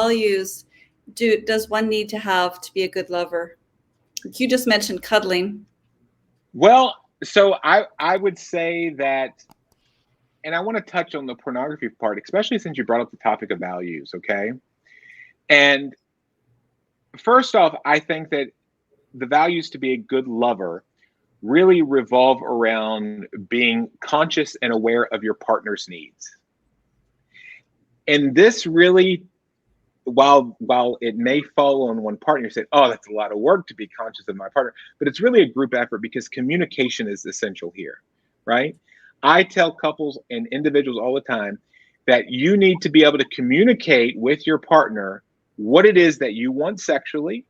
values does one need to have to be a good lover? You just mentioned cuddling. Well, so I would say that, and I want to touch on the pornography part, especially since you brought up the topic of values, okay? And first off, I think that the values to be a good lover really revolve around being conscious and aware of your partner's needs. And this really, while it may fall on one partner, you say, oh, that's a lot of work to be conscious of my partner, but it's really a group effort because communication is essential here, right? I tell couples and individuals all the time that you need to be able to communicate with your partner what it is that you want sexually,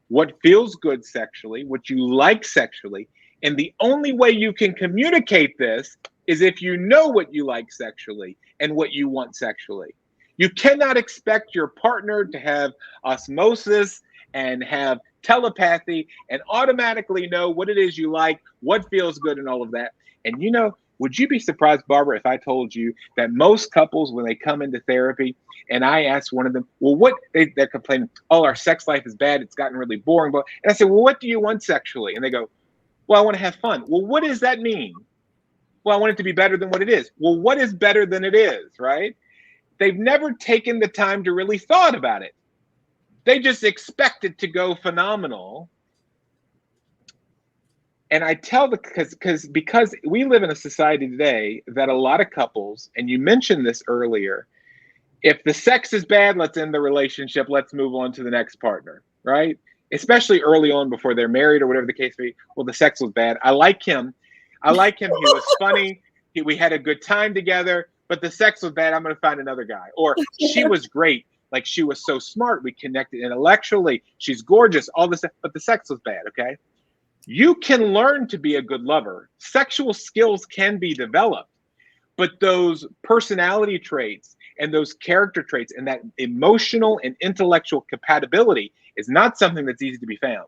what feels good sexually, what you like sexually. And the only way you can communicate this is if you know what you like sexually and what you want sexually. You cannot expect your partner to have osmosis and have telepathy and automatically know what it is you like, what feels good, and all of that. And would you be surprised, Barbara, if I told you that most couples, when they come into therapy, and I asked one of them, well, they're complaining, oh, our sex life is bad, it's gotten really boring. And I said, well, what do you want sexually? And they go, well, I want to have fun. Well, what does that mean? Well, I want it to be better than what it is. Well, what is better than it is, right? They've never taken the time to really thought about it. They just expect it to go phenomenal. And I tell because we live in a society today that a lot of couples, and you mentioned this earlier, if the sex is bad, let's end the relationship. Let's move on to the next partner, right? Especially early on before they're married or whatever the case may be. Well, the sex was bad. I like him. He was funny. We had a good time together, but the sex was bad. I'm going to find another guy. Or she was great. Like, she was so smart. We connected intellectually. She's gorgeous, all this stuff, but the sex was bad, okay? You can learn to be a good lover. Sexual skills can be developed, but those personality traits and those character traits and that emotional and intellectual compatibility is not something that's easy to be found.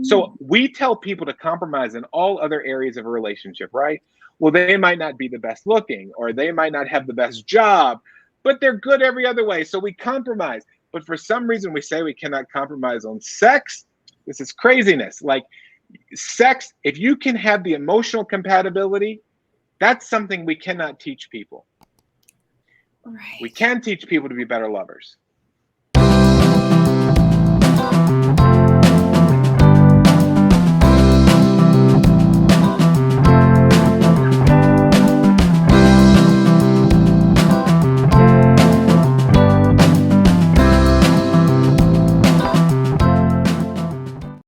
So we tell people to compromise in all other areas of a relationship, right? Well, they might not be the best looking, or they might not have the best job, but they're good every other way. So we compromise. But for some reason, we say we cannot compromise on sex. This is craziness. Like, sex, if you can have the emotional compatibility, that's something we cannot teach people. Right. We can teach people to be better lovers.